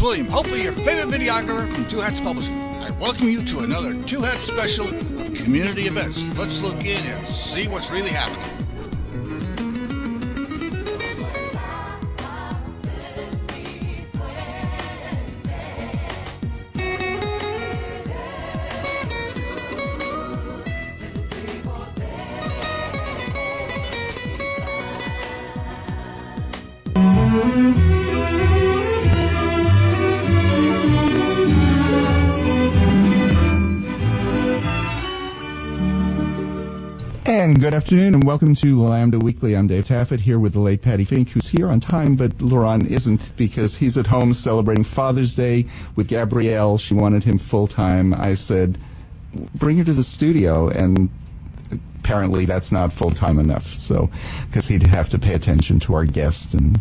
William, hopefully your favorite videographer from Two Hats Publishing. I welcome you to another Two Hats special of community events. Let's look in and see what's really happening. And good afternoon, and welcome to Lambda Weekly. I'm Dave Taffet, here with the late Patti Fink, who's here on time, but Lerone isn't because he's at home celebrating Father's Day with Gabrielle. She wanted him full-time. I said, bring her to the studio, and apparently that's not full-time enough, so because he'd have to pay attention to our guest and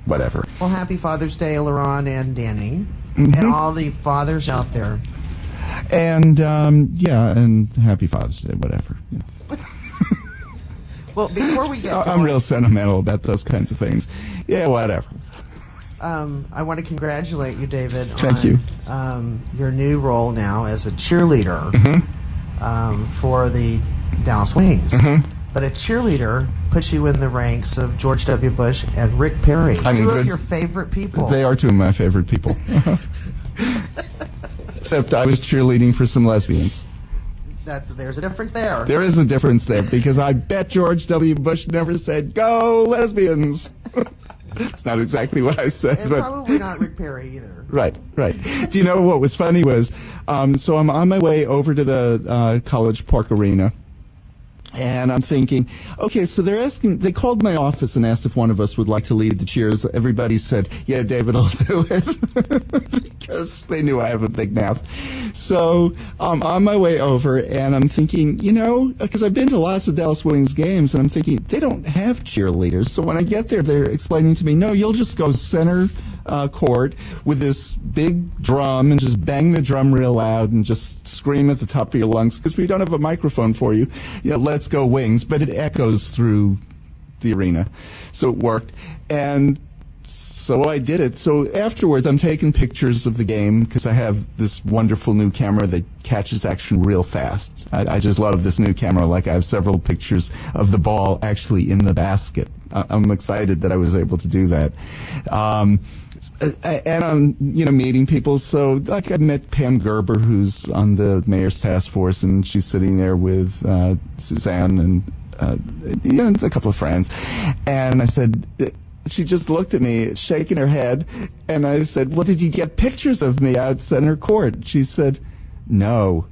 whatever. Well, happy Father's Day, Lerone and Danny, and all the fathers out there. And, yeah, and happy Father's Day, whatever. You know. Well, before we get going, I'm real sentimental about those kinds of things. Yeah, whatever. I want to congratulate you, David, Thank you. Your new role now as a cheerleader for the Dallas Wings. But a cheerleader puts you in the ranks of George W. Bush and Rick Perry, two of your favorite people. They are two of my favorite people. Except I was cheerleading for some lesbians. There's a difference there. There is a difference there, because I bet George W. Bush never said, "Go lesbians." It's not exactly what I said. And but probably not Rick Perry either. Right. Do you know what was funny was, so I'm on my way over to the College Park Arena, and I'm thinking, okay, so they called my office and asked if one of us would like to lead the cheers. Everybody said, yeah, David will do it, because they knew I have a big mouth. So I'm on my way over, and I'm thinking, because I've been to lots of Dallas Wings games, and I'm thinking, they don't have cheerleaders. So when I get there, they're explaining to me, no, you'll just go center court with this big drum and just bang the drum real loud and just scream at the top of your lungs, because we don't have a microphone for you. Let's go Wings, but it echoes through the arena. So it worked, and so I did it. So afterwards, I'm taking pictures of the game because I have this wonderful new camera that catches action real fast. I just love this new camera. Like, I have several pictures of the ball actually in the basket. I'm excited that I was able to do that. And I'm, meeting people. So, like, I met Pam Gerber, who's on the mayor's task force, and she's sitting there with Suzanne and a couple of friends. And I said, she just looked at me, shaking her head, and I said, well, did you get pictures of me out center court? She said, no.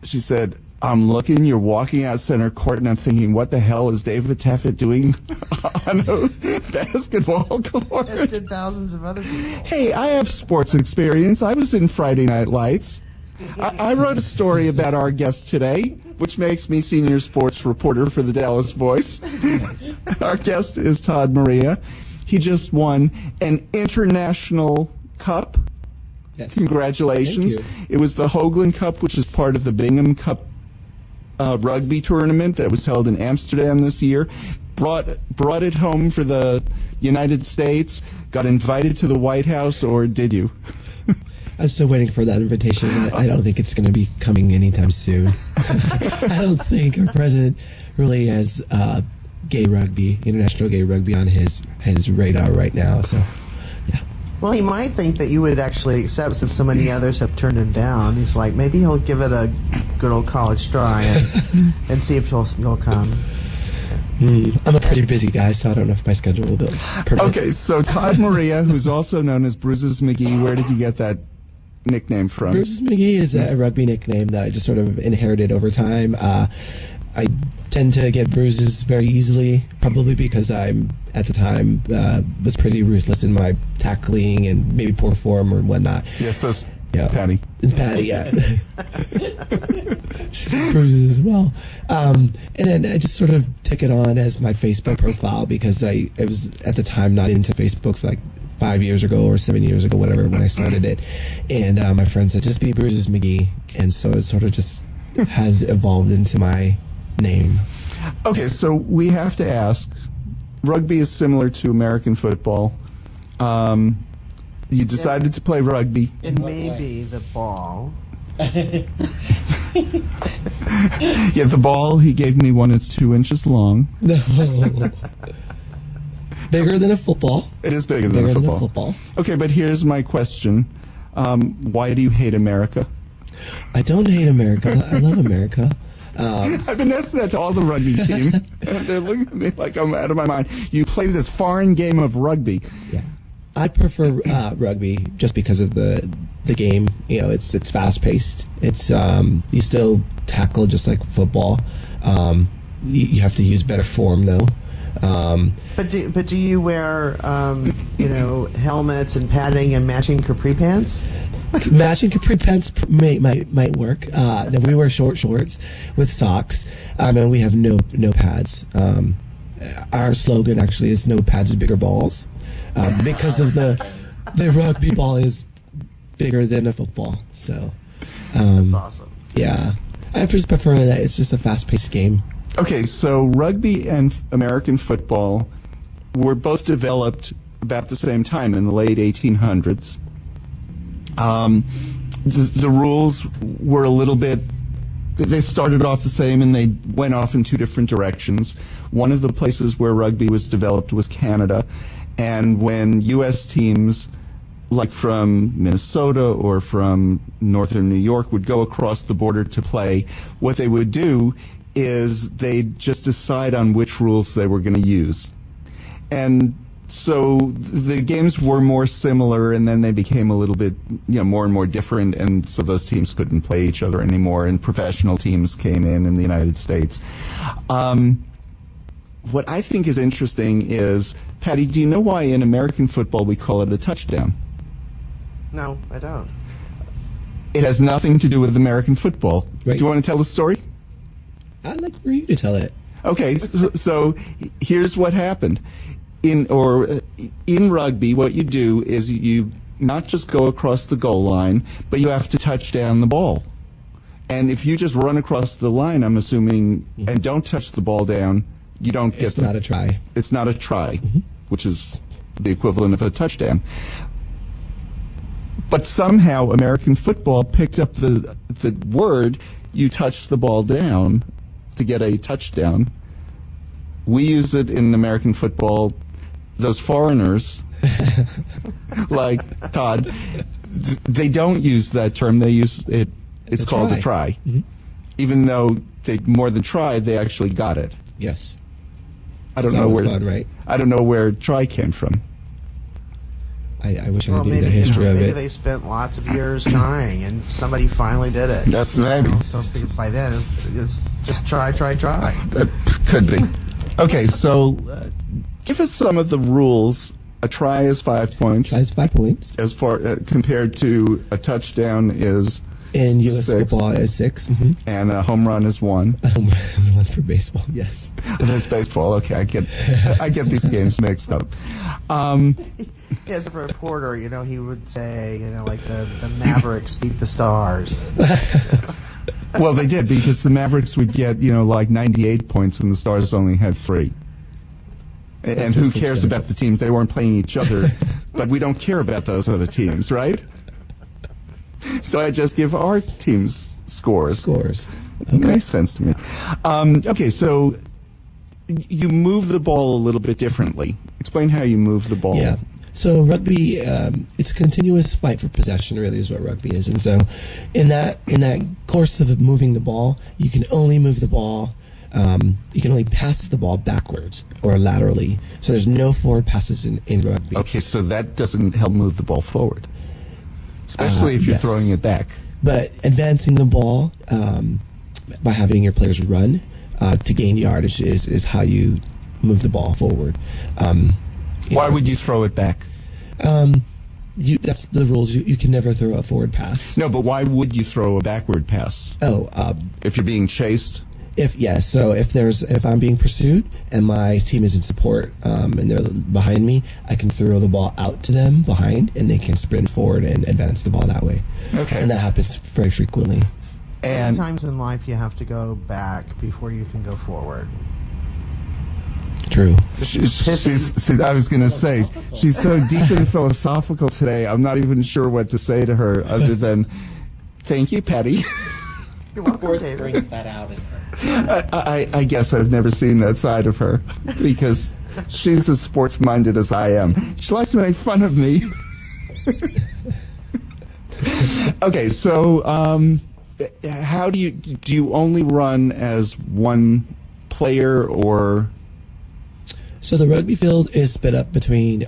She said, I'm looking, you're walking out center court, and I'm thinking, what the hell is David Taffet doing on a basketball court? As did thousands of other people. Hey, I have sports experience. I was in Friday Night Lights. I wrote a story about our guest today, which makes me senior sports reporter for the Dallas Voice. Our guest is Todd Maria. He just won an international cup. Yes. Congratulations. Thank you. It was the Hoagland Cup, which is part of the Bingham Cup rugby tournament that was held in Amsterdam this year. Brought it home for the United States, got invited to the White House, or did you? I'm still waiting for that invitation. I don't think it's going to be coming anytime soon. I don't think our president really has gay rugby, international gay rugby, on his radar right now. So, yeah. Well, he might think that you would actually accept, since so many others have turned him down. He's like, maybe he'll give it a good old college try and see if you'll come. I'm a pretty busy guy, so I don't know if my schedule will be perfect. Okay, so Todd Maria, who's also known as Bruises McGee, where did you get that nickname from? Bruises McGee is a rugby nickname that I just sort of inherited over time. I tend to get bruises very easily, probably because I'm, at the time, was pretty ruthless in my tackling and maybe poor form or whatnot. Yeah, so Patti. Patti, yeah. She's bruises as well. And then I just sort of took it on as my Facebook profile because I was, at the time, not into Facebook for like 5 years ago or 7 years ago, whatever, when I started it. And my friend said, just be Bruises McGee. And so it sort of just has evolved into my name. Okay, so we have to ask, rugby is similar to American football. You decided to play rugby. It may be the ball. Yeah, the ball he gave me one. It's 2 inches long. No. Bigger than a football. It is bigger than a football. Okay, but here's my question. Why do you hate America? I don't hate America. I love America. I've been asking that to all the rugby team. And they're looking at me like I'm out of my mind. You play this foreign game of rugby. Yeah. I prefer rugby just because of the game. You know, it's fast paced. It's you still tackle just like football. You have to use better form though. But do you wear helmets and padding and matching capri pants? Matching capri pants might work. Then we wear short shorts with socks. And we have no pads. Our slogan actually is "No pads, bigger balls," because of the rugby ball is bigger than a football. So That's awesome. Yeah, I just prefer that. It's just a fast-paced game. Okay, so rugby and American football were both developed about the same time in the late 1800s. The rules were a little bit, they started off the same and they went off in two different directions. One of the places where rugby was developed was Canada, and when U.S. teams like from Minnesota or from northern New York would go across the border to play, what they would do is they'd just decide on which rules they were going to use. And so the games were more similar, and then they became a little bit, more and more different, and so those teams couldn't play each other anymore, and professional teams came in the United States. What I think is interesting is, Patti, do you know why in American football we call it a touchdown? No, I don't. It has nothing to do with American football. Right. Do you want to tell the story? I'd like for you to tell it. Okay, so here's what happened. In rugby, what you do is you not just go across the goal line, but you have to touch down the ball. And if you just run across the line, I'm assuming, and don't touch the ball down, you don't get. It's not a try. It's not a try, which is the equivalent of a touchdown. But somehow American football picked up the word, you touch the ball down to get a touchdown. We use it in American football. Those foreigners, like Todd, they don't use that term. They use it. It's called a try. Even though they more than tried, they actually got it. Yes. I don't know where. Fun, right? I don't know where try came from. I wish I knew the history of it. Maybe they spent lots of years trying, and somebody finally did it. That's maybe. So by then, it's just try. That could be. Okay, so give us some of the rules. A try is 5 points. Try is 5 points. As far compared to a touchdown is in U.S. football is 6, and a home run is 1. A home run is 1 for baseball. Yes. There's baseball. Okay, I get these games mixed up. As a reporter, he would say, like the Mavericks beat the Stars. Well, they did, because the Mavericks would get, like 98 points and the Stars only had 3. And who cares about the teams? They weren't playing each other, but we don't care about those other teams, right? So I just give our teams scores. Okay. Makes sense to me. Okay, so you move the ball a little bit differently. Explain how you move the ball. Yeah. So rugby, it's a continuous fight for possession, really, is what rugby is. And so in that course of moving the ball, you can only move the ball, you can only pass the ball backwards or laterally. So there's no forward passes in rugby. Okay, so that doesn't help move the ball forward, especially if you're throwing it back. But advancing the ball by having your players run to gain yardage is how you move the ball forward. Why would you throw it back? That's the rules. You can never throw a forward pass. No, but why would you throw a backward pass? If you're being chased? So if I'm being pursued and my team is in support and they're behind me, I can throw the ball out to them behind, and they can sprint forward and advance the ball that way. Okay. And that happens very frequently. And sometimes in life you have to go back before you can go forward. True. I was going to say, she's so deep and philosophical today, I'm not even sure what to say to her other than, thank you, Patti. You're welcome, Sports David. brings that out in her. I guess I've never seen that side of her because she's as sports-minded as I am. She likes to make fun of me. Okay, so how do you only run as one player or? So the rugby field is split up between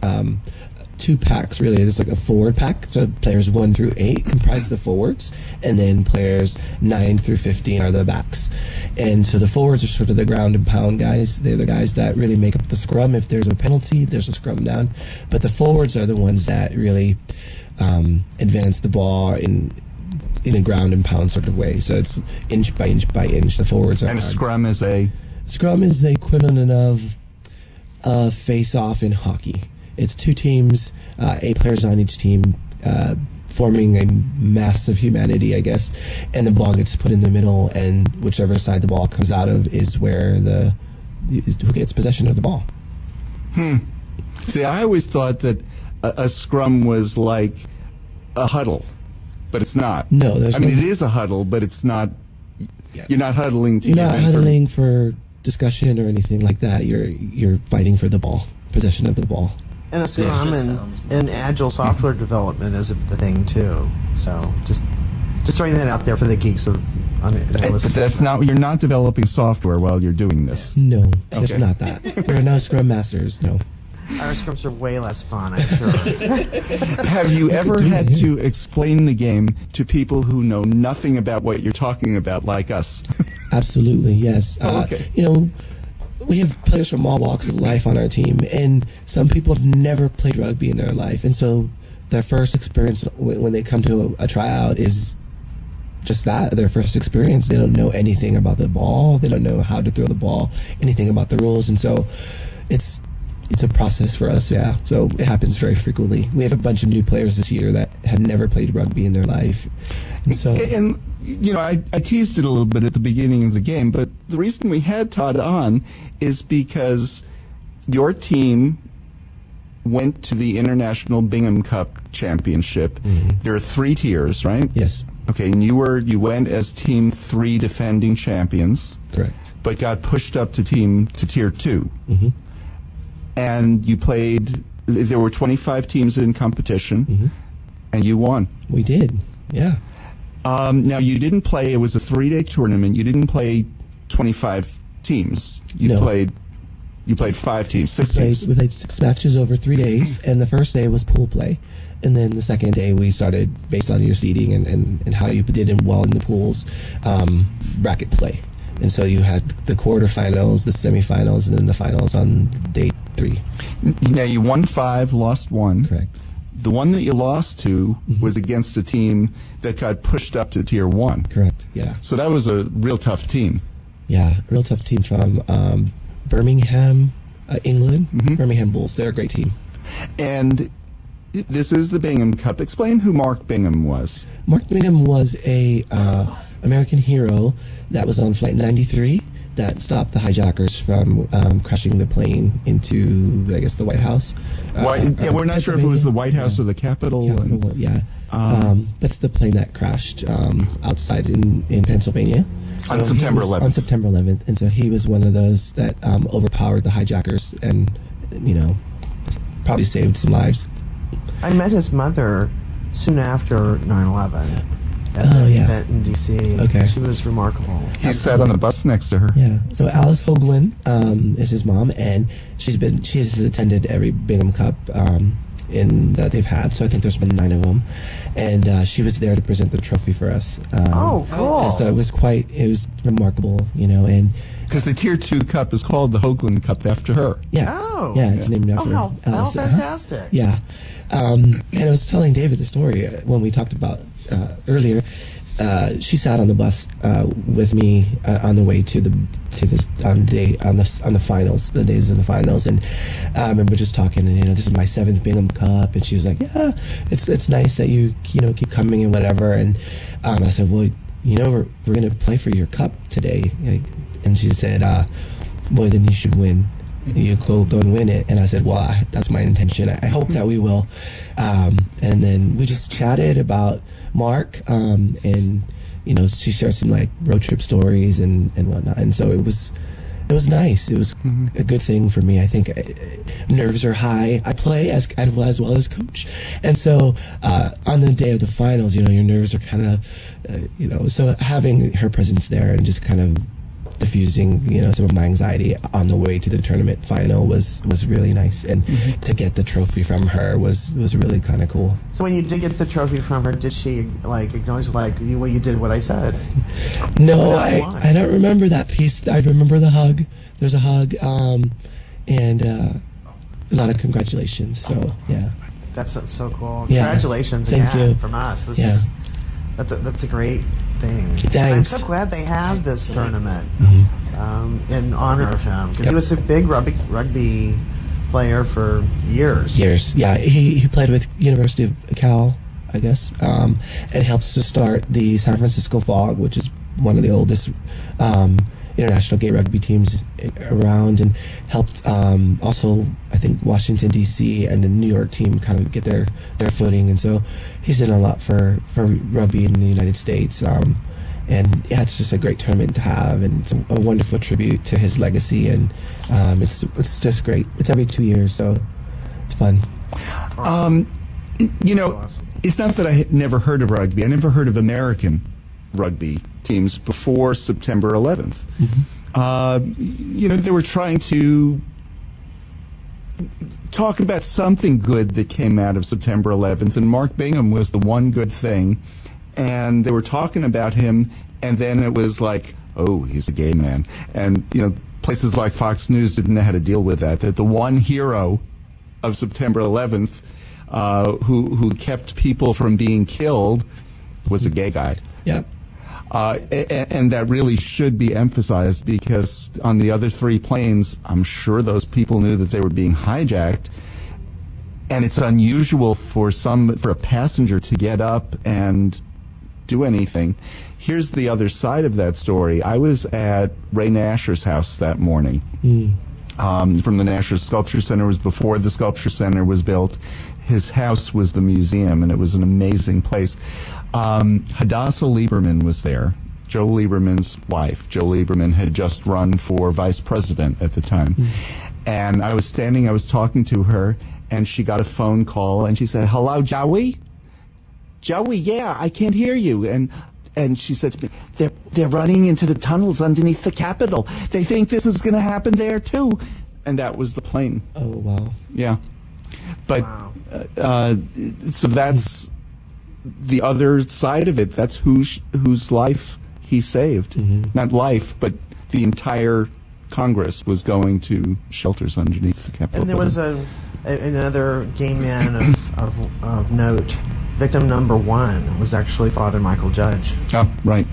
two packs, really. There's like a forward pack, so players 1 through 8 comprise the forwards, and then players 9 through 15 are the backs. And so the forwards are sort of the ground and pound guys. They're the guys that really make up the scrum. If there's a penalty, there's a scrum down. But the forwards are the ones that really advance the ball in a ground and pound sort of way. So it's inch by inch by inch. The forwards are And a hard. scrum is a? Scrum is the equivalent of a face-off in hockey. It's 2 teams, 8 players on each team, forming a mass of humanity, I guess. And the ball gets put in the middle, and whichever side the ball comes out of is where who gets possession of the ball. See, I always thought that a scrum was like a huddle, but it's not. No, there's I mean, no- it is a huddle, but it's not. Yeah. You're not huddling to You're give not information. huddling for discussion or anything like that. You're fighting for the ball, possession of the ball. And a scrum just and, sounds and agile software development is the thing too. So just throwing that out there for the geeks of that listen. That's not. You're not developing software while you're doing this. No, there's Okay. not that. There are no scrum masters, no. Our scrims are way less fun, I'm sure. Have you ever do had it, to explain the game to people who know nothing about what you're talking about, like us? Absolutely, yes. Oh, okay. We have players from all walks of life on our team, and some people have never played rugby in their life, and so their first experience when they come to a tryout is just that, their first experience. They don't know anything about the ball. They don't know how to throw the ball, anything about the rules, and so it's a process for us, yeah. So it happens very frequently. We have a bunch of new players this year that had never played rugby in their life, and so And I teased it a little bit at the beginning of the game, but the reason we had Todd on is because your team went to the International Bingham Cup Championship. There are 3 tiers, right? yes, Okay, and you went as Team 3 defending champions, correct. but got pushed up to Tier 2. And you played. There were 25 teams in competition, and you won. We did, yeah. Now you didn't play. It was a 3-day tournament. You didn't play 25 teams. You No. played 5 teams, 6 teams. We played 6 matches over 3 days, and the first day was pool play. And then the second day we started, based on your seeding and how you did well in the pools, bracket play. And so you had the quarterfinals, the semifinals, and then the finals on day 3. Now you won 5, lost 1. Correct. The one that you lost to was against a team that got pushed up to Tier 1. Correct, yeah. So that was a real tough team. Yeah, a real tough team from Birmingham, England. Birmingham Bulls. They're a great team. And this is the Bingham Cup. Explain who Mark Bingham was. Mark Bingham was a American hero that was on Flight 93 that stopped the hijackers from crashing the plane into, I guess, the White House. We're not sure if it was the White House or the Capitol. Capitol, yeah. That's the plane that crashed outside in Pennsylvania. On So he September was- 11th. On September 11th. And so he was one of those that overpowered the hijackers and, probably saved some lives. I met his mother soon after 9/11 at Oh, the yeah. event in D.C. Okay. She was remarkable. He sat on the bus next to her. Yeah. So Alice Hoagland is his mom, and she has attended every Bingham Cup that they've had. So I think there's been 9 of them, and she was there to present the trophy for us. Oh, cool. And so it was remarkable, and Because the Tier 2 Cup is called the Hoagland Cup after her. yeah, Oh. yeah, it's named Oh, after how Alice. fantastic. Yeah. And I was telling David the story when we talked about earlier. She sat on the bus with me on the way to the finals, the days of the finals, and I remember just talking. And this is my 7th Bingham Cup, and she was like, "Yeah, it's nice that you keep coming and whatever." And I said, "Well, we're gonna play for your cup today," and she said, "Boy, then you should win." you go and win it. And I said, well, that's my intention. I hope that we will. And then we just chatted about Mark, and she shared some like road trip stories and whatnot. And so it was nice. It was a good thing for me. I think nerves are high. I play as well as coach, and so on the day of the finals, your nerves are kind of, so having her presence there and just kind of diffusing, some of my anxiety on the way to the tournament final was really nice, and to get the trophy from her was really kind of cool. So when you did get the trophy from her, did she acknowledge you did what I said? No, I don't remember that piece. I remember the hug. There's a hug, and a lot of congratulations. So yeah, that's so cool. Yeah. Congratulations Thank again you. from us. That's a great thing. Thanks. I'm so glad they have this tournament in honor of him, because he was a big rugby player for years. Yeah. He played with University of Cal, I guess, and helps to start the San Francisco Fog, which is one of the oldest international gay rugby teams around, and helped also, I think, Washington D.C. and the New York team kind of get their footing. And so he's done a lot for rugby in the United States. And yeah, it's just a great tournament to have, and it's a wonderful tribute to his legacy. And it's just great. It's every 2 years, so it's fun. Awesome. Awesome. It's not that I had never heard of rugby. I never heard of American rugby teams before September 11th. They were trying to talk about something good that came out of September 11th, and Mark Bingham was the one good thing, and they were talking about him, and then it was like, oh, he's a gay man. And, places like Fox News didn't know how to deal with that the one hero of September 11th, who kept people from being killed, was a gay guy. Yeah. And that really should be emphasized, because on the other 3 planes, I'm sure those people knew that they were being hijacked, and it's unusual for a passenger to get up and do anything. Here's the other side of that story. I was at Ray Nasher's house that morning. From the Nasher Sculpture Center. It was before the Sculpture Center was built. His house was the museum, and it was an amazing place. Hadassah Lieberman was there, Joe Lieberman's wife. Joe Lieberman had just run for vice president at the time. And I was talking to her, and she got a phone call, and she said, "Hello, Joey? Joey, yeah, I can't hear you." And she said to me, they're running into the tunnels underneath the Capitol. They think this is going to happen there, too. And that was the plane. Oh, wow. Yeah. But, wow. So that's the other side of it. That's whose life he saved. Not life, but the entire Congress was going to shelters underneath the Capitol. And there was another gay man of note. Victim number 1 was actually Father Michael Judge. Oh, right.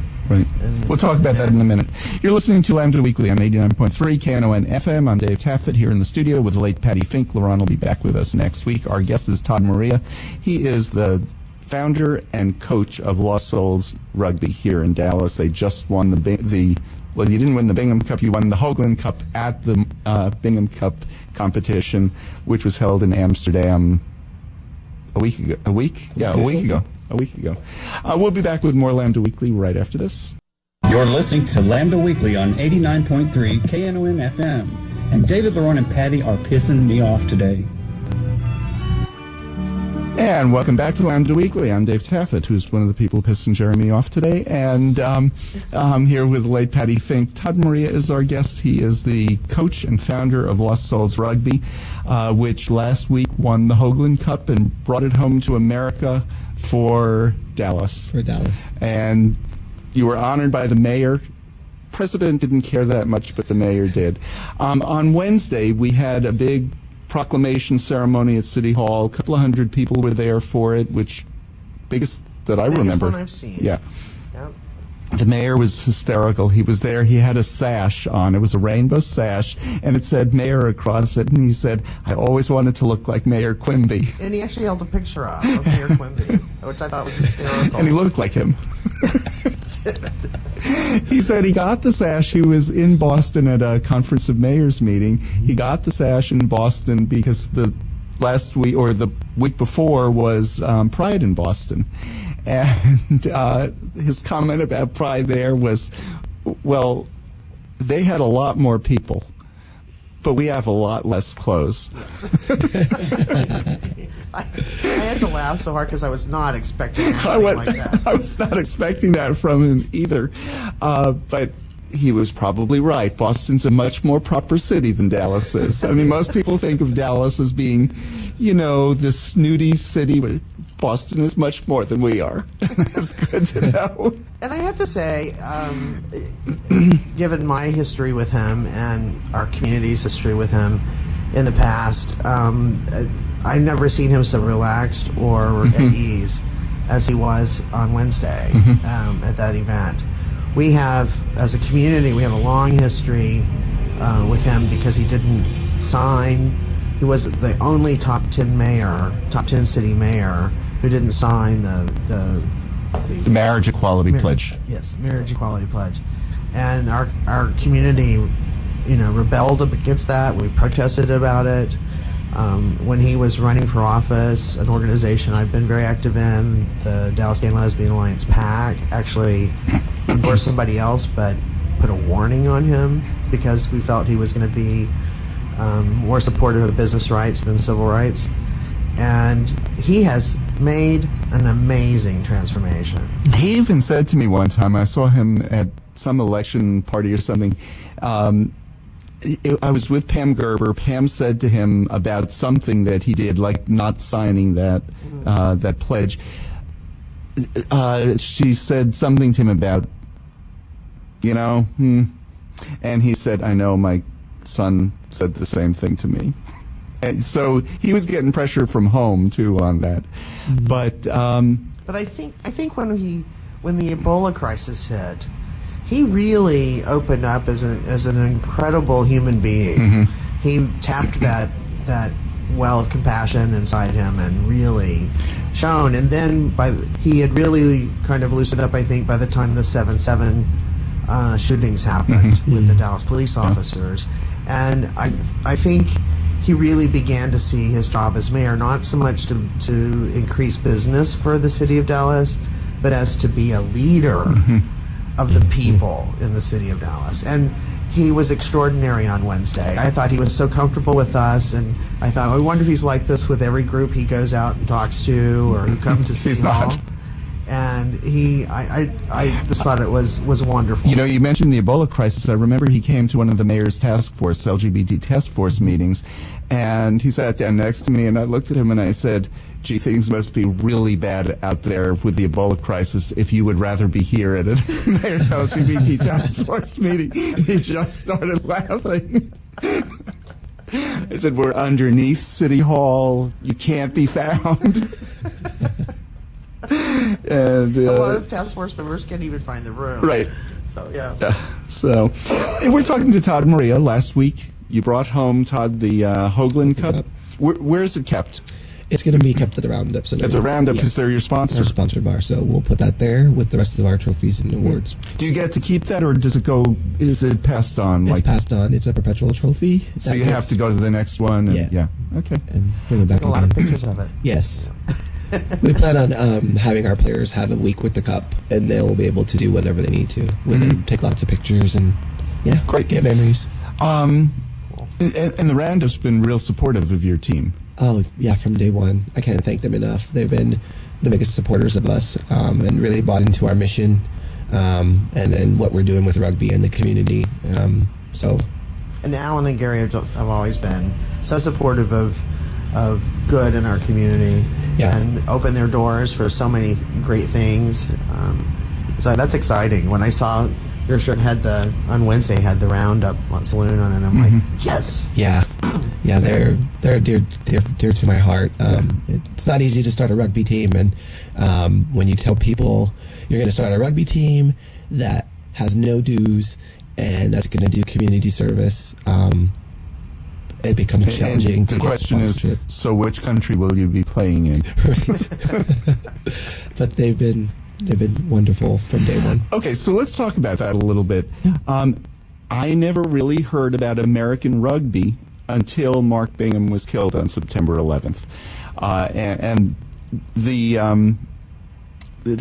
We'll talk about that in a minute. You're listening to Lambda Weekly on 89.3 Knon FM. I'm Dave Taffet here in the studio with the late Patti Fink. Lerone will be back with us next week. Our guest is Todd Maria. He is the founder and coach of Lost Souls Rugby here in Dallas. They just won well, you didn't win the Bingham Cup. You won the Hoagland Cup at the Bingham Cup competition, which was held in Amsterdam a week ago. We'll be back with more Lambda Weekly right after this. You're listening to Lambda Weekly on 89.3 KNOM FM. And David, Lerone, and Patti are pissing me off today. And welcome back to Lambda Weekly. I'm Dave Taffet, who's one of the people pissing Jeremy off today. And I'm here with the late Patti Fink. Todd Maria is our guest. He is the coach and founder of Lost Souls Rugby, which last week won the Hoagland Cup and brought it home to America for Dallas. And you were honored by the mayor. President didn't care that much, but the mayor did. On Wednesday, we had a big proclamation ceremony at City Hall. A couple of hundred people were there for it, which biggest that I remember. One I've seen. Yeah. Yep. The mayor was hysterical. He was there. He had a sash on. It was a rainbow sash, and it said mayor across it. And he said, "I always wanted to look like Mayor Quimby." And he actually held a picture of Mayor Quimby, which I thought was hysterical. And he looked like him. He said he got the sash. He was in Boston at a Conference of Mayors meeting. He got the sash in Boston because the last week or the week before was Pride in Boston. And his comment about Pride there was, well, they had a lot more people, but we have a lot less clothes. I had to laugh so hard because I was not expecting anything like that. I was not expecting that from him either. But he was probably right. Boston's a much more proper city than Dallas is. I mean, most people think of Dallas as being, the snooty city, but Boston is much more than we are. That's good to know. And I have to say, given my history with him and our community's history with him in the past, I've never seen him so relaxed or at ease as he was on Wednesday at that event. We have, as a community, we have a long history with him because he didn't sign. He was the only top 10 city mayor who didn't sign the Marriage Equality Pledge. Yes, Marriage Equality Pledge. And our community, rebelled against that. We protested about it. When he was running for office, an organization I've been very active in, the Dallas Gay and Lesbian Alliance PAC, actually endorsed somebody else but put a warning on him because we felt he was going to be more supportive of business rights than civil rights. And he has made an amazing transformation. He even said to me one time, I saw him at some election party or something, I was with Pam Gerber. Pam said to him about something that he did, like not signing that pledge. She said something to him about, and he said, I know, my son said the same thing to me. And so he was getting pressure from home too on that. But I think when the Ebola crisis hit, he really opened up as an incredible human being. He tapped that well of compassion inside him and really shone. And then he had really kind of loosened up, I think, by the time the 7/7 shootings happened with the Dallas police officers. And I think he really began to see his job as mayor not so much to increase business for the city of Dallas, but as to be a leader of the people in the city of Dallas. And he was extraordinary on Wednesday. I thought he was so comfortable with us, and I thought, I wonder if he's like this with every group he goes out and talks to or who comes to City Hall. And I just thought it was wonderful. You mentioned the Ebola crisis. I remember he came to one of the mayor's LGBT task force meetings, and he sat down next to me, and I looked at him and I said, gee, things must be really bad out there with the Ebola crisis if you would rather be here at a mayor's LGBT task force meeting. He just started laughing. I said, we're underneath City Hall. You can't be found. And a lot of task force members can't even find the room. Right. So, yeah. So, and we're talking to Todd and Maria. Last week, you brought home, Todd, the Hoagland Cup. Where is it kept? It's going to be kept at the Roundup. So at the Roundup, because they're your sponsor. Our sponsor bar. So we'll put that there with the rest of our trophies and awards. Do you get to keep that, or is it passed on? It's passed on. It's a perpetual trophy. So you have to go to the next one? And, yeah. Okay. And bring it back a lot of pictures of it. Yes. We plan on having our players have a week with the cup, and they'll be able to do whatever they need to. We'll take lots of pictures and, great. Get memories. And the Roundup's been real supportive of your team. Oh, yeah, from day one. I can't thank them enough. They've been the biggest supporters of us and really bought into our mission and then what we're doing with rugby and the community. And Alan and Gary have always been so supportive of good in our community and open their doors for so many great things. So that's exciting. When I saw your shirt on Wednesday had the Roundup Saloon on it, I'm like, yes. Yeah, they're dear to my heart. It's not easy to start a rugby team, and when you tell people you're going to start a rugby team that has no dues and that's going to do community service, it becomes challenging. And the question is, so which country will you be playing in? Right. But they've been they've been wonderful from day one. Okay, so let's talk about that a little bit. I never really heard about American rugby until Mark Bingham was killed on September 11th. And the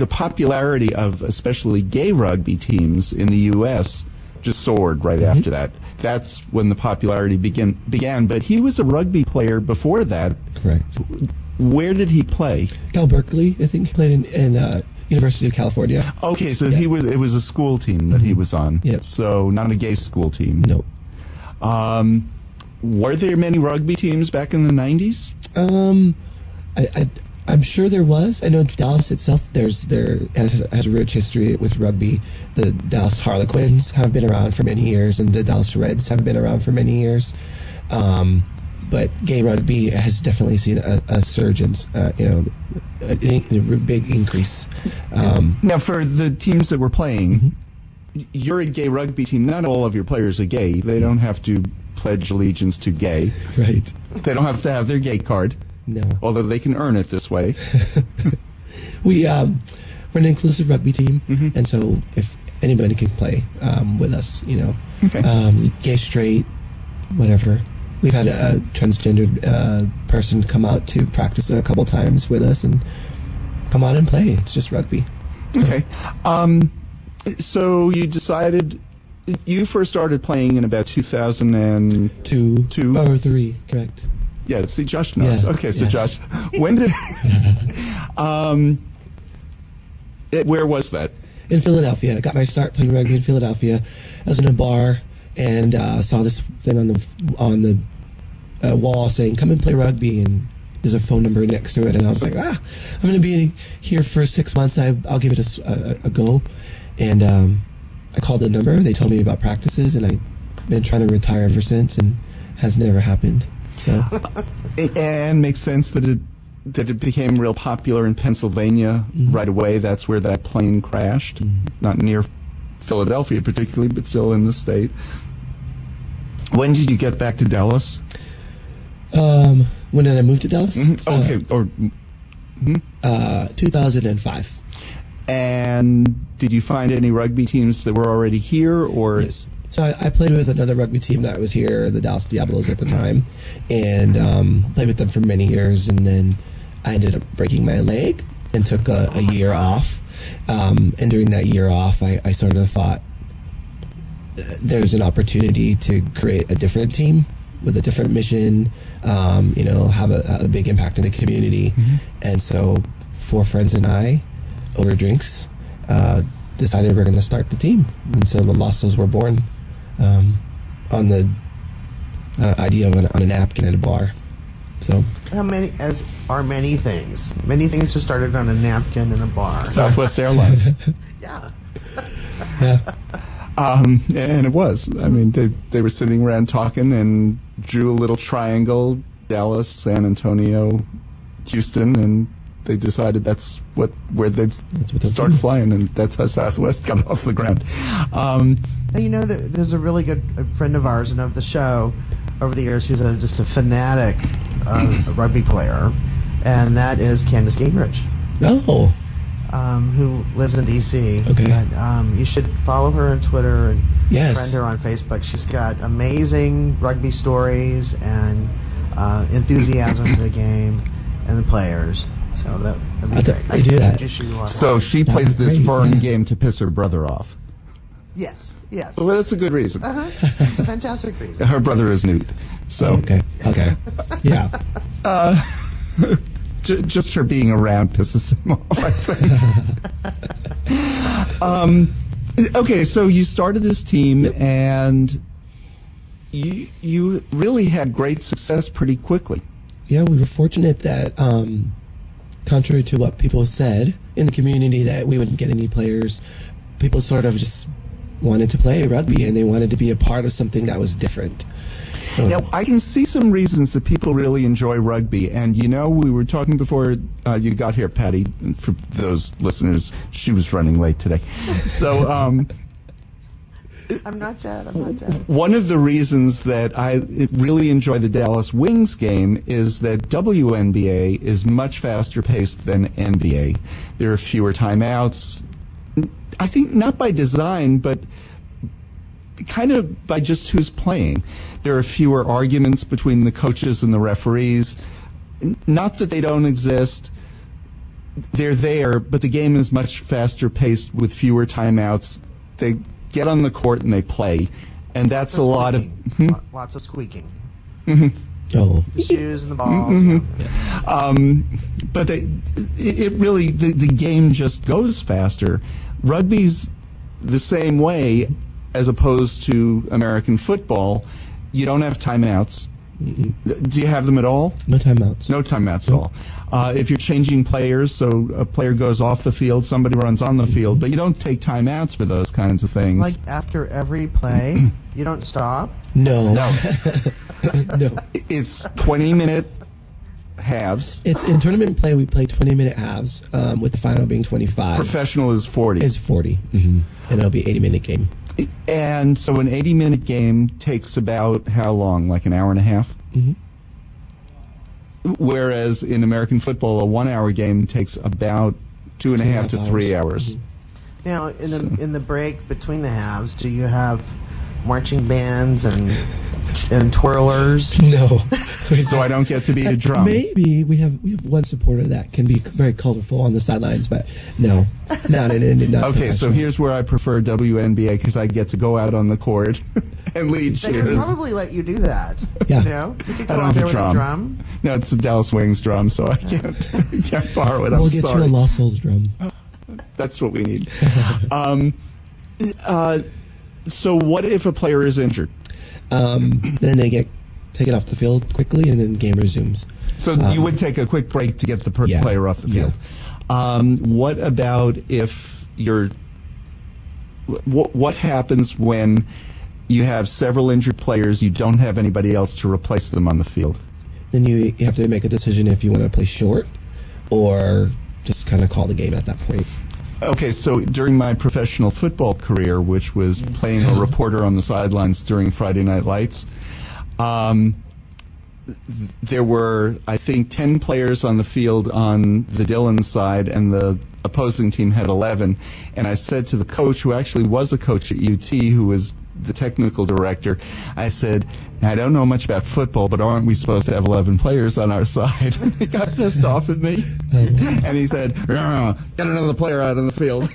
popularity of especially gay rugby teams in the U.S. just soared right after that. That's when the popularity began. But he was a rugby player before that. Correct. Where did he play? Cal Berkeley, I think he played in University of California. Okay, so it was a school team that he was on. Yep. So not a gay school team. No. Were there many rugby teams back in the 90s? I'm sure there was. I know Dallas itself has a rich history with rugby. The Dallas Harlequins have been around for many years, and the Dallas Reds have been around for many years. But gay rugby has definitely seen a surge in, a big increase. Now, for the teams that were playing, you're a gay rugby team. Not all of your players are gay. They don't have to pledge allegiance to gay. Right. They don't have to have their gay card. No. Although they can earn it this way. We're an inclusive rugby team, and so if anybody can play with us, Okay. Gay, straight, whatever. We've had a transgendered person come out to practice a couple times with us and come out and play. It's just rugby. Okay. So you decided you first started playing in about 2002. Two or three, correct. Yeah, see, Josh knows. Yeah, Okay, so yeah. Josh, when did... where was that? In Philadelphia. I got my start playing rugby in Philadelphia. I was in a bar and saw this thing on the wall saying, "Come and play rugby," and there's a phone number next to it, and I was like, I'm going to be here for 6 months. I'll give it a go. And I called the number. They told me about practices, and I've been trying to retire ever since, and has never happened. So, And makes sense that it became real popular in Pennsylvania right away. That's where that plane crashed. Not near Philadelphia particularly, but still in the state. When did you get back to Dallas? when did I move to Dallas? Okay, 2005. And did you find any rugby teams that were already here, or? Yes. So I played with another rugby team that was here, the Dallas Diablos at the time, and played with them for many years. And then I ended up breaking my leg and took a year off. And during that year off, I sort of thought there's an opportunity to create a different team with a different mission, have a big impact in the community. And so 4 friends and I, over drinks, decided we're going to start the team. And so the Lossos were born on the idea of on a napkin at a bar. So Many things. Many things are started on a napkin in a bar. Southwest Airlines. Yeah. And it was. I mean, they were sitting around talking and drew a little triangle: Dallas, San Antonio, Houston, and they decided that's where they'd start flying, and that's how Southwest got off the ground. Now, there's a really good friend of ours and of the show over the years who's just a fanatic rugby player, and that is Candace Gingrich. Oh. Who lives in D.C. Okay. But, you should follow her on Twitter and Yes. friend her on Facebook. She's got amazing rugby stories and enthusiasm for the game and the players. So that'd be I'll great. definitely do that. So she plays this great, foreign yeah. game to piss her brother off. Yes. Well, that's a good reason. It's a fantastic reason. Her brother is Newt. So Okay. Yeah. just her being around pisses him off, I think. Okay, so you started this team, and you really had great success pretty quickly. Yeah, we were fortunate that, contrary to what people said in the community, that we wouldn't get any players, people sort of just wanted to play rugby, and they wanted to be a part of something that was different. Now, I can see some reasons that people really enjoy rugby, and we were talking before you got here, Patti. And for those listeners, she was running late today. So I'm not dead. I'm not dead. One of the reasons that I really enjoy the Dallas Wings game is that WNBA is much faster paced than NBA. There are fewer timeouts. I think not by design, but kind of by just who's playing. There are fewer arguments between the coaches and the referees. Not that they don't exist. They're there, but the game is much faster paced with fewer timeouts. They get on the court and they play. And that's a lot of... Lots of squeaking. Oh. The shoes and the balls. But it really, the game just goes faster. Rugby's the same way as opposed to American football. You don't have timeouts. Do you have them at all? No timeouts. No timeouts at all. If you're changing players, so a player goes off the field, somebody runs on the field, but you don't take timeouts for those kinds of things. Like after every play, you don't stop? No. No. No. It's 20-minute halves. It's in tournament play. We play 20-minute halves, with the final being 25. Professional is 40. Is 40, and it'll be 80-minute game. And so an 80-minute game takes about how long? Like an hour and a half? Whereas in American football, a 1 hour game takes about 2.5 to 3 hours. Now, in the break between the halves, do you have marching bands and twirlers? No. So I don't get to beat a drum. Maybe we have one supporter that can be very colorful on the sidelines, but no, not Okay, so here's where I prefer WNBA because I get to go out on the court and lead They could cheers. probably let you do that. Yeah. You know? You could I go don't out have there a with drum. a drum. No, it's a Dallas Wings drum, so I can't borrow it. We'll I'm get sorry. you a Lost Souls drum. That's what we need. So what if a player is injured? Then they get taken off the field quickly, and then game resumes. So you would take a quick break to get the Yeah. player off the field. What about if you're... What happens when you have several injured players, you don't have anybody else to replace them on the field? Then you have to make a decision if you want to play short or just kind of call the game at that point. Okay, so during my professional football career, which was playing a reporter on the sidelines during Friday Night Lights, there were, I think, 10 players on the field on the Dillon side, and the opposing team had 11. And I said to the coach, who actually was a coach at UT, who was the technical director, I said, I don't know much about football, but aren't we supposed to have 11 players on our side? He got pissed off at me. And he said, get another player out on the field.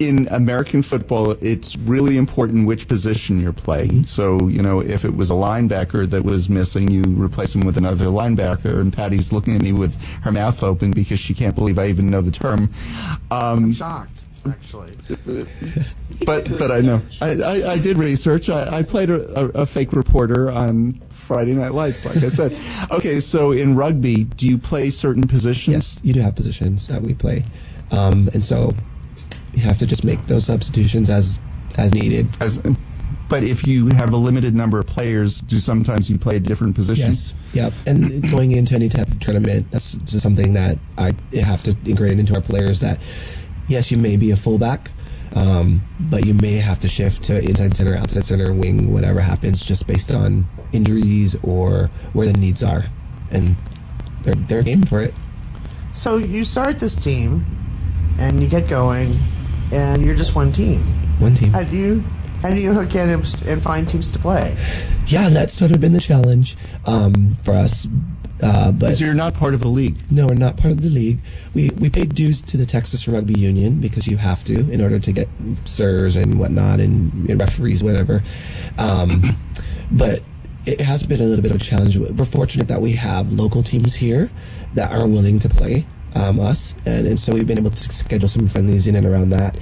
In American football, it's really important which position you're playing. So, if it was a linebacker that was missing, you replace him with another linebacker. And Patty's looking at me with her mouth open because she can't believe I even know the term. I'm shocked, actually. But I know. I did research. I played a fake reporter on Friday Night Lights, like I said. Okay, so in rugby, do you play certain positions? Yes, you do have positions that we play. And so you have to just make those substitutions as needed. But if you have a limited number of players, do sometimes you play a different position? Yes, yep. And going into any type of tournament, that's just something that I have to ingrain into our players that, yes, you may be a fullback, but you may have to shift to inside center, outside center, wing, whatever happens, just based on injuries or where the needs are. And they're game for it. So you start this team, and you get going, and you're just one team. One team. How do you hook in and find teams to play? Yeah, that's sort of been the challenge for us. But Because you're not part of a league. no, we're not part of the league. We pay dues to the Texas Rugby Union because you have to in order to get sirs and whatnot and referees, whatever. But it has been a little bit of a challenge. We're fortunate that we have local teams here that are willing to play us, and so we've been able to schedule some friendlies in and around that.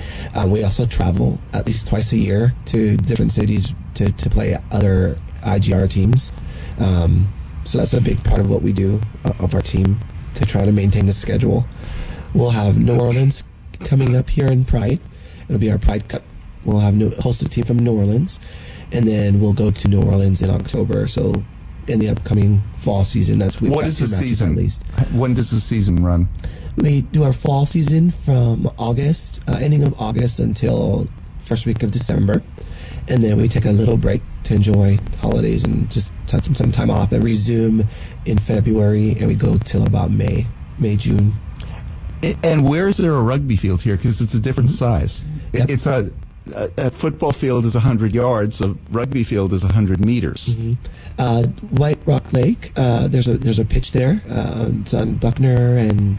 We also travel at least twice a year to different cities to play other IGR teams. So that's a big part of what we do of our team to try to maintain the schedule. We'll have New Orleans coming up here in Pride. It'll be our Pride Cup. We'll have host a team from New Orleans, and then we'll go to New Orleans in October. So in the upcoming fall season, What is the season? at least. When does the season run? We do our fall season from August, ending of August until first week of December. And then we take a little break to enjoy holidays and just take some time off and resume in February. And we go till about May, June. And where is there a rugby field here? Because it's a different size. Yep. It's a football field is 100 yards. A rugby field is 100 meters. White Rock Lake. There's a pitch there. It's on Buckner and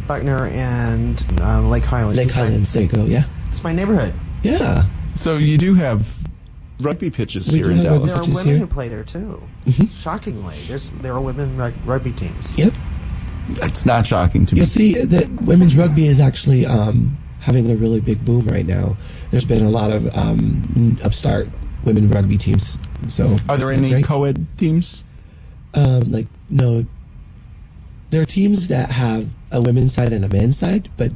Buckner and Lake Highlands. Lake Highlands. There you go. Yeah. It's my neighborhood. Yeah. So you do have rugby pitches We here do in have Dallas. There are Pitches women here. who play there too. Shockingly, there are women rugby teams. Yep. That's not shocking to me. You'll see that women's rugby is actually having a really big boom right now. There's been a lot of upstart women rugby teams. So Are there any co-ed teams? No. There are teams that have a women's side and a men's side, but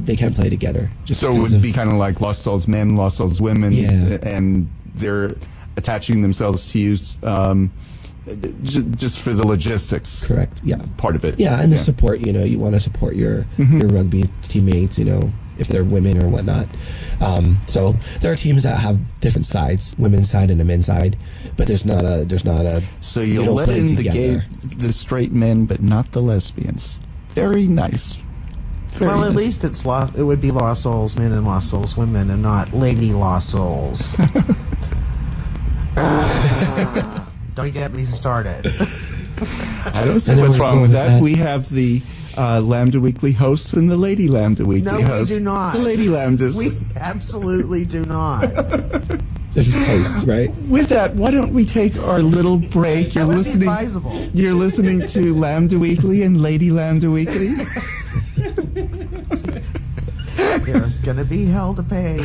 they can't play together. Just So it because would of- be kind of like Lost Souls men, Lost Souls women, Yeah. and they're attaching themselves to use just for the logistics. correct. Yeah. Part of it. Yeah, and the support. You want to support your rugby teammates. If they're women or whatnot. So there are teams that have different sides, women's side and a men's side, but there's not a. So we you'll don't let play in the together. the straight men, but not the lesbians. Very nice. Very Well, at nice. least it would be Lost Souls men and Lost Souls women, and not Lady Lost Souls. Don't get me started. I don't see I know what's where wrong you're with going that. with that. We have the Lambda Weekly hosts and the Lady Lambda Weekly No, we hosts. do not. The Lady Lambdas. We absolutely do not. They're just hosts, right? With that, why don't we take our little break? That would be advisable. You're listening to Lambda Weekly and Lady Lambda Weekly. There's going to be hell to pay.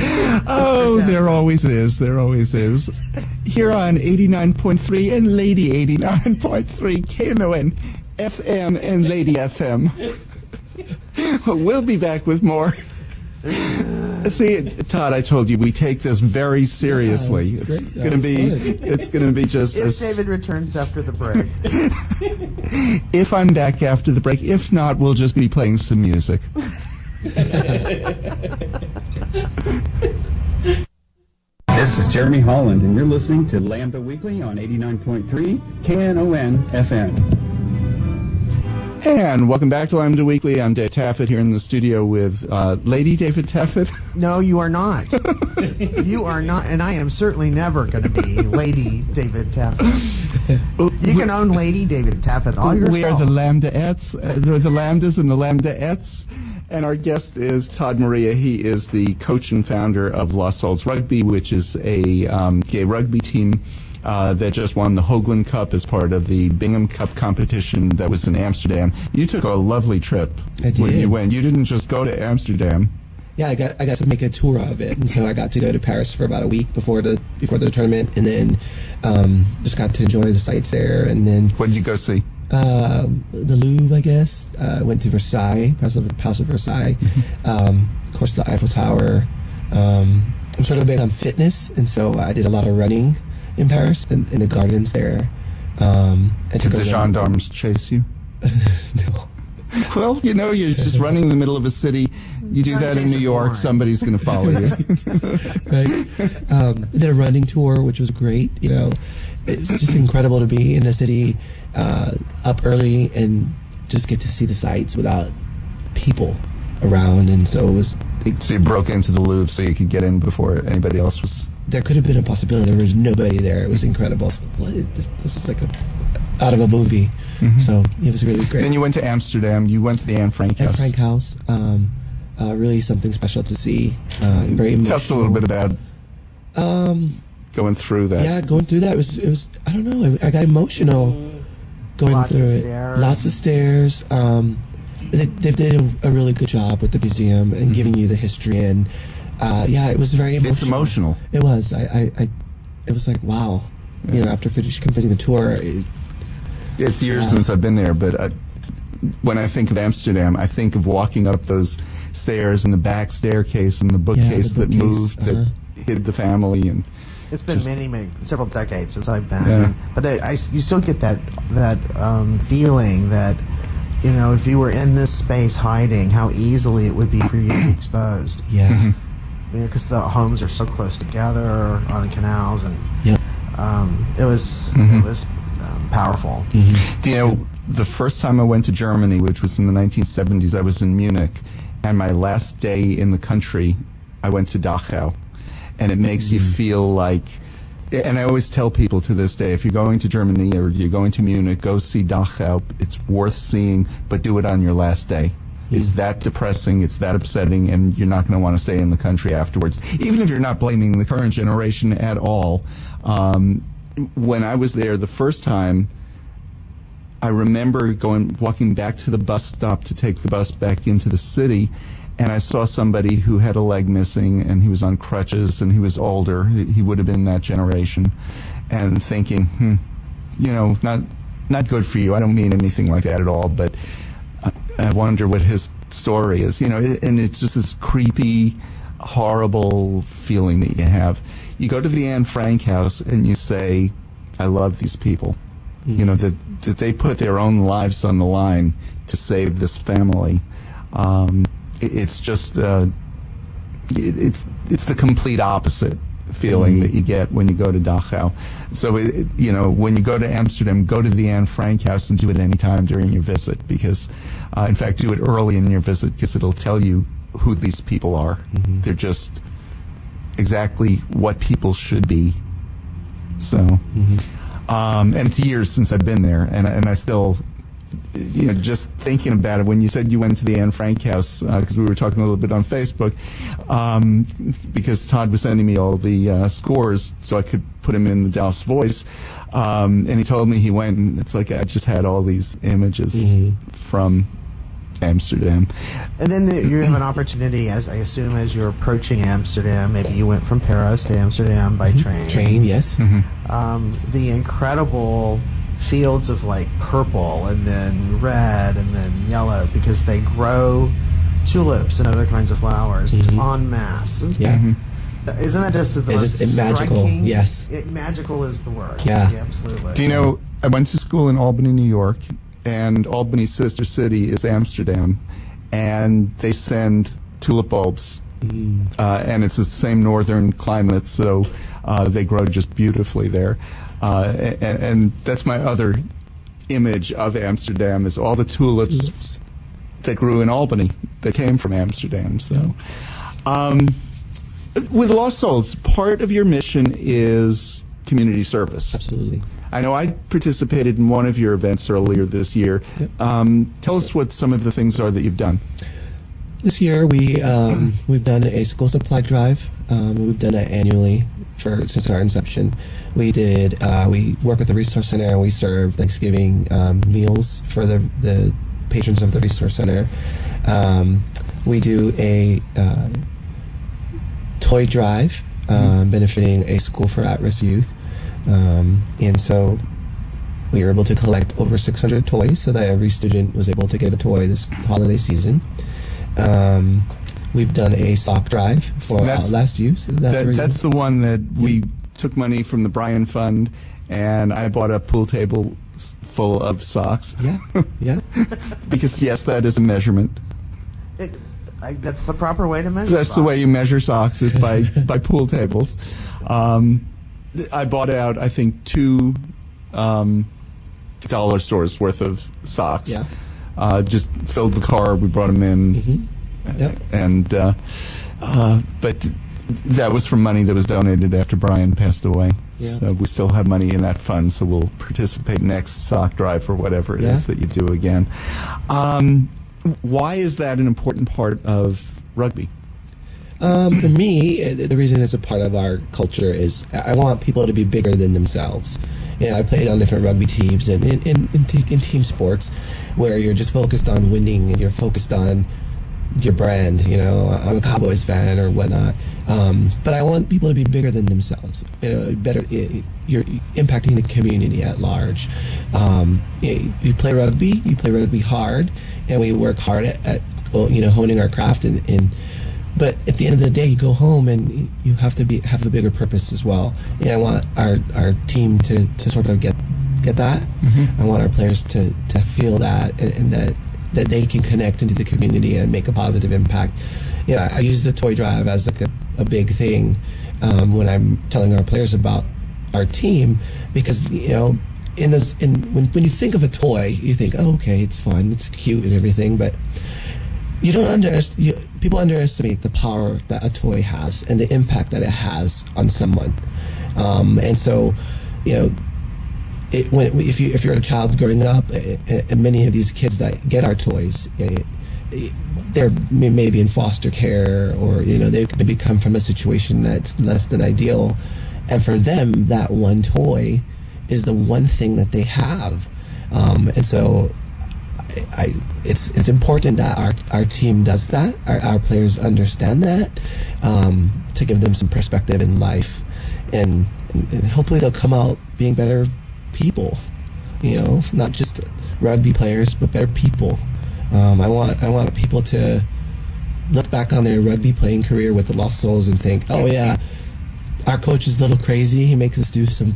Oh, there always is. There always is. Here on 89.3 and Lady 89.3, KNON FM and Lady FM. We'll be back with more. See, Todd, I told you we take this very seriously. Yeah, that's It's great. going to be. That's It's going to be just. If David returns after the break. If I'm back after the break, if not, we'll just be playing some music. This is Jeremy Holland, and you're listening to Lambda Weekly on 89.3 KNON FM. And welcome back to Lambda Weekly. I'm Dave Taffet here in the studio with Lady David Taffet. No, you are not. You are not, and I am certainly never going to be Lady David Taffet. You can own Lady David Taffet all yourself. We are the Lambda-ettes. They're the Lambdas and the Lambda-ettes. And our guest is Todd Maria. He is the coach and founder of Lost Souls Rugby, which is a gay rugby team that just won the Hoagland Cup as part of the Bingham Cup competition that was in Amsterdam. You took a lovely trip I did. when you went. You didn't just go to Amsterdam. Yeah, I got to make a tour of it, and so I got to go to Paris for about a week before the tournament, and then just got to enjoy the sights there, and then What did you go see? the Louvre, I guess. Went to Versailles, House of Versailles. Of course, the Eiffel Tower. I'm sort of big on fitness, and so I did a lot of running in Paris, in the gardens there. I Did took the a run. gendarmes chase you? No. Well, you know, you're just running in the middle of a city. You do Not that in Jason New York, Bourne. somebody's going to follow you. Right. Did a running tour, which was great. It's just incredible to be in a city up early and just get to see the sights without people around. And so it was. So you broke into the Louvre so you could get in before anybody else was. There could have been a possibility. There was nobody there. It was incredible. So, what is this? This is like out of a movie. So it was really great. Then you went to Amsterdam. You went to the Anne Frank At House. Frank House, really something special to see. Very emotional. Tell us a little bit about going through that. Yeah, going through that it was I don't know. I got emotional going Lots of through it. stairs. Lots of stairs. They did a really good job with the museum and giving you the history, and yeah, it was very emotional. It's emotional. It was. It was like wow. After completing the tour. It's years since I've been there, but when I think of Amsterdam, I think of walking up those stairs and the back staircase and the bookcase the that bookcase, moved that hid the family. And It's been several decades since I've been, Yeah. but you still get that feeling that you know, if you were in this space hiding, how easily it would be for you to be exposed. Yeah. Because the homes are so close together on the canals, and Yep. it was powerful. Do you know, the first time I went to Germany, which was in the 1970s, I was in Munich, and my last day in the country, I went to Dachau. And it makes you feel like, and I always tell people to this day, if you're going to Germany or you're going to Munich, go see Dachau. It's worth seeing, but do it on your last day. It's that depressing, it's that upsetting, and you're not going to want to stay in the country afterwards. Even if you're not blaming the current generation at all. When I was there the first time, I remember walking back to the bus stop to take the bus back into the city, and I saw somebody who had a leg missing, and he was on crutches, and he was older. He would have been that generation. And thinking, you know, not good for you. I don't mean anything like that at all, but I wonder what his story is, you know, and it's just this creepy, horrible feeling that you have. You go to the Anne Frank house and you say, I love these people. You know, that they put their own lives on the line to save this family. It's just, it's the complete opposite feeling that you get when you go to Dachau. So, you know, when you go to Amsterdam, go to the Anne Frank house and do it any time during your visit, because, in fact, do it early in your visit, because it'll tell you who these people are. They're just exactly what people should be. So, and it's years since I've been there, and I still, you know, just thinking about it, when you said you went to the Anne Frank house, because we were talking a little bit on Facebook, because Todd was sending me all the scores so I could put him in the Dallas Voice, and he told me he went, and it's like I just had all these images from Amsterdam. And then you have an opportunity, as I assume, as you're approaching Amsterdam, maybe you went from Paris to Amsterdam by train. Train, yes. The incredible fields of like purple and then red and then yellow, because they grow tulips and other kinds of flowers en masse. Yeah. Isn't that just the most It's magical, striking? yes. Magical is the word. Yeah. Absolutely. Do you know, I went to school in Albany, New York, and Albany's sister city is Amsterdam, and they send tulip bulbs, and it's the same northern climate, so they grow just beautifully there. And that's my other image of Amsterdam, is all the tulips that grew in Albany that came from Amsterdam. So, with Lost Souls, part of your mission is community service. Absolutely. I know I participated in one of your events earlier this year. Tell us what some of the things are that you've done. This year we've done a school supply drive. We've done that annually since our inception. We work with the Resource Center, and we serve Thanksgiving meals for the patrons of the Resource Center. We do a toy drive benefiting a school for at-risk youth. And so we were able to collect over 600 toys so that every student was able to get a toy this holiday season. We've done a sock drive for Outlast use. That's the one that we took money from the Bryan Fund, and I bought a pool table full of socks. Yeah. Because, yes, that is a measurement. That's the proper way to measure That's socks. the way you measure socks, is by pool tables. I bought out, I think, $2 dollar stores worth of socks. Yeah. Just filled the car. We brought them in, and but that was from money that was donated after Brian passed away. Yeah. So we still have money in that fund. So we'll participate next sock drive or whatever it is that you do again. Why is that an important part of rugby? For me, the reason it's a part of our culture is I want people to be bigger than themselves. I played on different rugby teams and in team sports where you're just focused on winning and you're focused on your brand. I'm a Cowboys fan or whatnot, but I want people to be bigger than themselves. Better. You're impacting the community at large. You play rugby hard, and we work hard at honing our craft But at the end of the day, you go home and you have to have a bigger purpose as well. And I want our team to sort of get that. I want our players to feel that, and that that they can connect into the community and make a positive impact. I use the toy drive as like a big thing when I'm telling our players about our team, because when you think of a toy, you think, oh, okay, it's fun, it's cute and everything, but you don't people underestimate the power that a toy has and the impact that it has on someone. And so, if you're a child growing up, and many of these kids that get our toys, they're maybe in foster care, or they maybe come from a situation that's less than ideal, and for them, that one toy is the one thing that they have, and so. It's important that our team does that. Our players understand that, to give them some perspective in life, and hopefully they'll come out being better people. Not just rugby players, but better people. I want people to look back on their rugby playing career with the lost souls and think, oh yeah, our coach is a little crazy. He makes us do some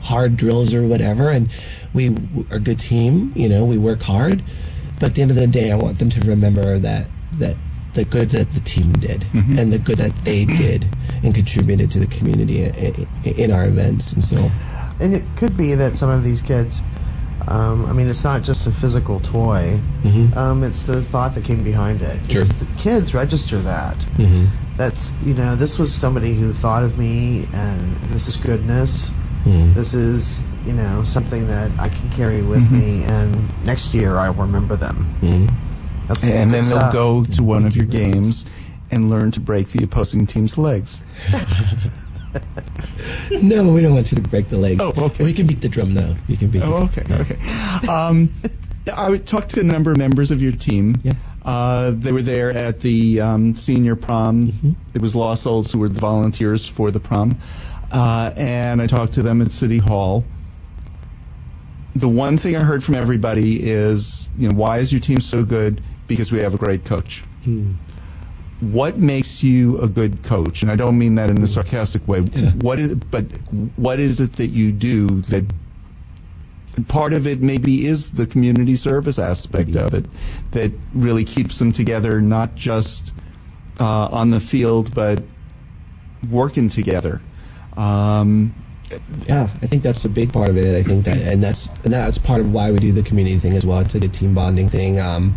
hard drills or whatever, and we are a good team, we work hard, but at the end of the day, I want them to remember that the good that the team did, and the good that they did and contributed to the community in our events. And it could be that some of these kids, it's not just a physical toy, it's the thought that came behind it. Sure. The kids register that. That's, this was somebody who thought of me, and this is goodness. This is, something that I can carry with me, and next year I'll remember them. And then they'll go to one of your games and learn to break the opposing team's legs. No, we don't want you to break the legs. Oh, okay. We can beat the drum, though. You can beat the drum. Okay. I talked to a number of members of your team. Yeah. They were there at the senior prom. It was Lost Souls who were the volunteers for the prom. And I talked to them at City Hall. The one thing I heard from everybody is, why is your team so good? Because we have a great coach. What makes you a good coach? And I don't mean that in a sarcastic way. Yeah. What is it that you do that part of it maybe is the community service aspect of it that really keeps them together, not just on the field, but working together? Yeah, I think that's a big part of it. I think that's part of why we do the community thing as well. It's like a team bonding thing. I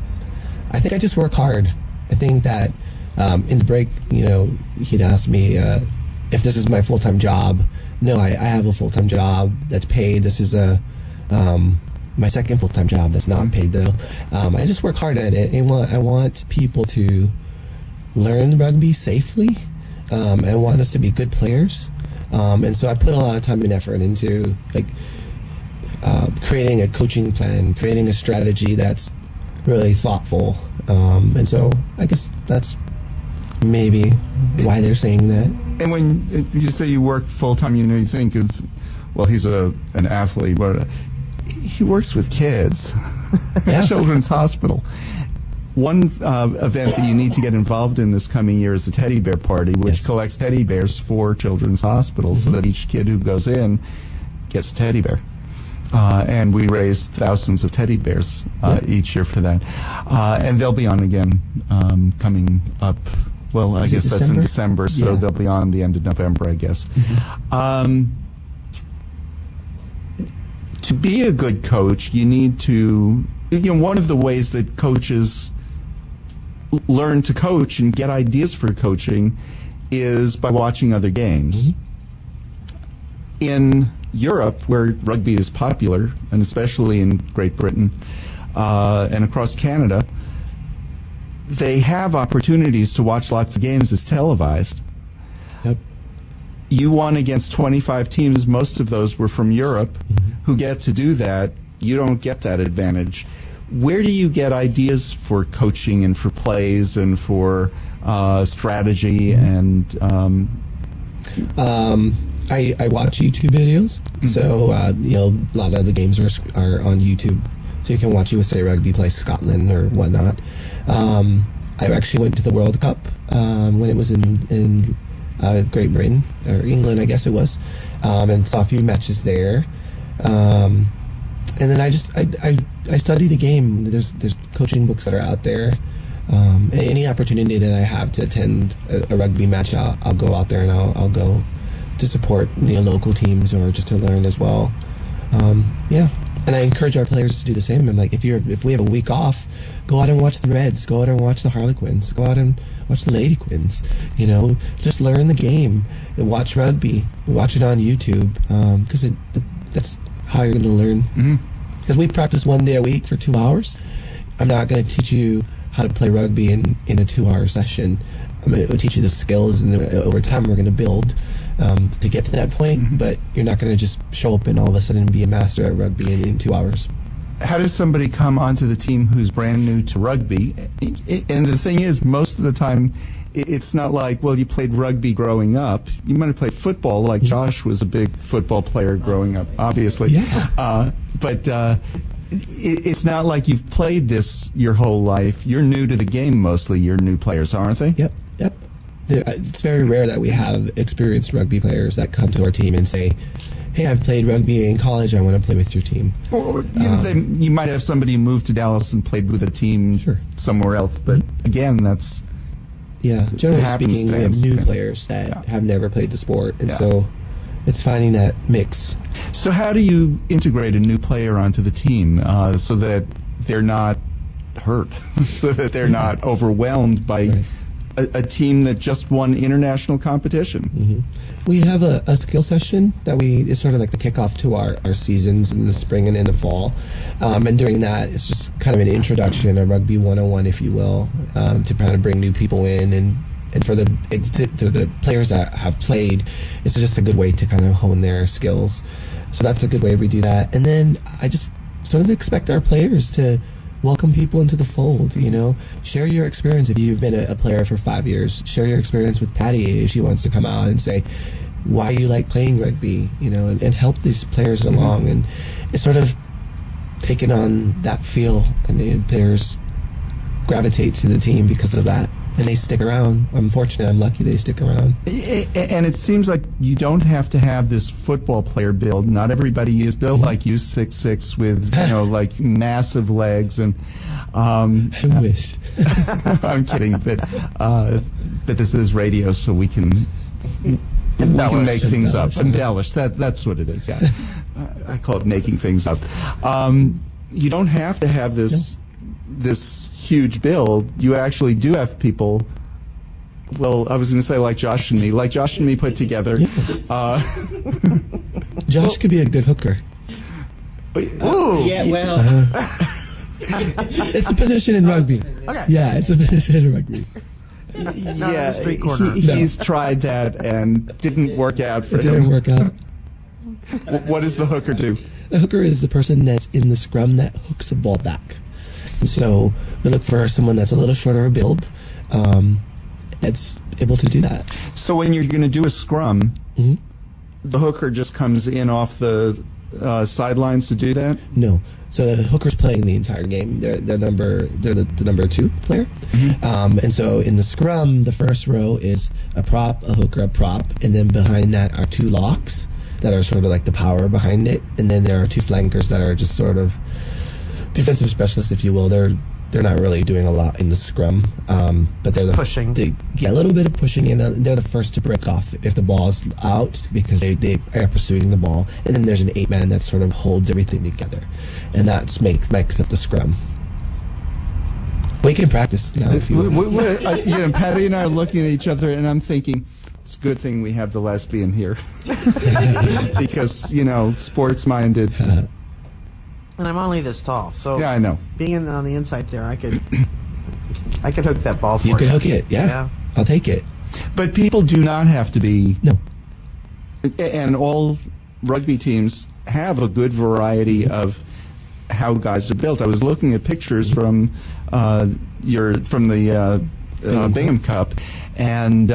think I just work hard. I think that in the break, he'd ask me if this is my full-time job. No, I have a full-time job that's paid. This is my second full-time job that's not paid, though. I just work hard at it. I want people to learn rugby safely. I want us to be good players. And so I put a lot of time and effort into creating a coaching plan, creating a strategy that's really thoughtful. And so I guess that's maybe why they're saying that. And when you say you work full-time, you think of, well, he's an athlete, but he works with kids at Children's Hospital. One event that you need to get involved in this coming year is the Teddy Bear Party, which collects teddy bears for Children's Hospital so that each kid who goes in gets a teddy bear. And we raise thousands of teddy bears each year for that. And they'll be on again coming up. Well, I guess that's in December, so they'll be on the end of November, I guess. To be a good coach, you need to, one of the ways that coaches learn to coach and get ideas for coaching is by watching other games. In Europe, where rugby is popular, and especially in Great Britain and across Canada, they have opportunities to watch lots of games as televised. Yep. You won against 25 teams, most of those were from Europe, who get to do that. You don't get that advantage. Where do you get ideas for coaching and for plays and for strategy and I watch YouTube videos, so a lot of the games are on YouTube, so you can watch USA Rugby play Scotland or whatnot. I actually went to the World Cup when it was in Great Britain or England, I guess it was, and saw a few matches there. And then I study the game. There's coaching books that are out there. Any opportunity that I have to attend a rugby match, I'll go out there and I'll go to support local teams or just to learn as well. Yeah, and I encourage our players to do the same. I'm like, if we have a week off, go out and watch the Reds, go out and watch the Harlequins, go out and watch the Lady Quins. Just learn the game, watch rugby, watch it on YouTube, because that's how you're going to learn. Because we practice 1 day a week for 2 hours. I'm not going to teach you how to play rugby in a 2-hour session. I'm going to teach you the skills, and over time we're going to build to get to that point. But you're not going to just show up and all of a sudden be a master at rugby in 2 hours. How does somebody come onto the team who's brand new to rugby? And the thing is, most of the time, it's not like, well, you played rugby growing up. You might have played football, like Josh was a big football player growing up, obviously. Yeah. But it's not like you've played this your whole life. You're new to the game mostly. You're new players, aren't they? Yep. It's very rare that we have experienced rugby players that come to our team and say, hey, I've played rugby in college, I want to play with your team. Or you might have somebody who moved to Dallas and played with a team somewhere else. But again, that's... Yeah, generally speaking, we have new players that have never played the sport. And so it's finding that mix. So how do you integrate a new player onto the team so that they're not hurt, so that they're not overwhelmed by a team that just won international competition? We have a skill session that it's sort of like the kickoff to our seasons in the spring and in the fall. And during that, it's just kind of an introduction, a rugby 101, if you will, to kind of bring new people in. And for the players that have played, it's just a good way to kind of hone their skills. So that's a good way we do that. And then I just sort of expect our players to welcome people into the fold, Share your experience if you've been a player for 5 years. Share your experience with Patti if she wants to come out and say why you like playing rugby, and help these players along. And it's sort of taken on that feel, and the players gravitate to the team because of that. And they stick around. I'm fortunate. I'm lucky they stick around. And it seems like you don't have to have this football player build. Not everybody is built like you, 6'6", with like massive legs. And I wish. I'm kidding, but this is radio, so we can make things up. Embellish. That's what it is. Yeah, I call it making things up. You don't have to have this. This huge build. You actually do have people. Well, I was going to say like Josh and me put together. Josh could be a good hooker. Ooh. Yeah, well. It's a position in rugby. Okay. Yeah, it's a position in rugby. Yeah, street corner. He's tried that and didn't work out for him. It didn't work out. What does the hooker do? The hooker is the person that's in the scrum that hooks the ball back. And so we look for someone that's a little shorter of build, that's able to do that. So when you're going to do a scrum, the hooker just comes in off the sidelines to do that? No. So the hooker's playing the entire game. They're the number 2 player. And so in the scrum, the first row is a prop, a hooker, a prop, and then behind that are 2 locks that are sort of like the power behind it, and then there are 2 flankers that are just sort of defensive specialists, if you will. They're not really doing a lot in the scrum, but they're pushing. A little bit of pushing, and they're the first to break off if the ball's out because they are pursuing the ball. And then there's an 8-man that sort of holds everything together, and that makes up the scrum. We can practice now if you want. Patti and I are looking at each other, and I'm thinking, it's a good thing we have the lesbian here because sports-minded. And I'm only this tall, so yeah, I know. Being on the inside there, I could hook that ball for you. You could hook it, yeah. I'll take it. But people do not have to be. No. And all rugby teams have a good variety of how guys are built. I was looking at pictures from the Bingham Cup, and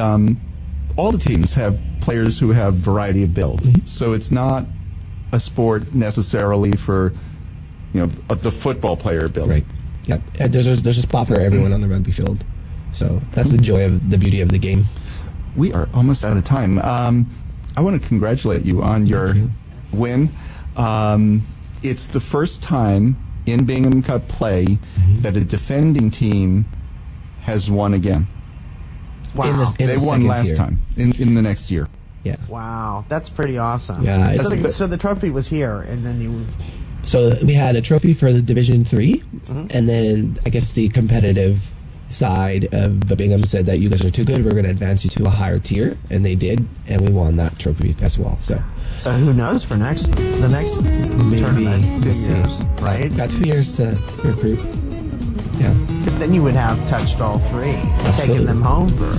all the teams have players who have variety of build. So it's not a sport necessarily for the football player build. Right. Yeah. There's a spot for everyone on the rugby field. So that's the joy of the beauty of the game. We are almost out of time. I want to congratulate you on your win. it's the first time in Bingham Cup play that a defending team has won again. Wow. They won last time in the next year. Yeah. Wow, that's pretty awesome. Yeah, So the trophy was here, and then you. So we had a trophy for the Division 3, and then I guess the competitive side of the Bingham said that you guys are too good, we're going to advance you to a higher tier, and they did, and we won that trophy as well. So who knows for the next tournament? 2 years, right? Got 2 years to recruit. Yeah. Because then you would have touched all three, Absolutely. taken them home for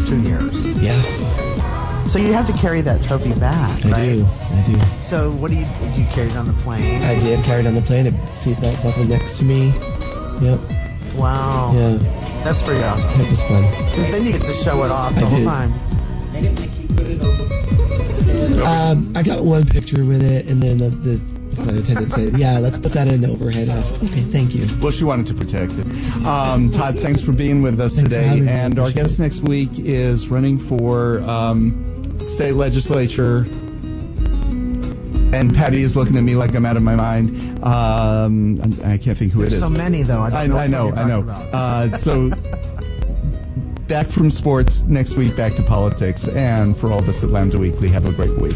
2 years. Yeah. So you have to carry that trophy back, right? I do. So what do you carry it on the plane? I did carry it on the plane. A seatbelt buckled next to me. Yep. Wow. Yeah. That's pretty awesome. It was fun. Because then you get to show it off the whole did. time. They didn't make you put it over. I got one picture with it, and then the flight attendant said, "Yeah, let's put that in the overhead." I said, "Okay, thank you." Well, she wanted to protect it. Todd, thanks for being with us Thanks for having today. me. And our Appreciate guest next week is running for state legislature. And Patti is looking at me like I'm out of my mind. I can't think who it is. So many, though. I know. So back from sports next week, back to politics. And for all of us at Lambda Weekly, have a great week.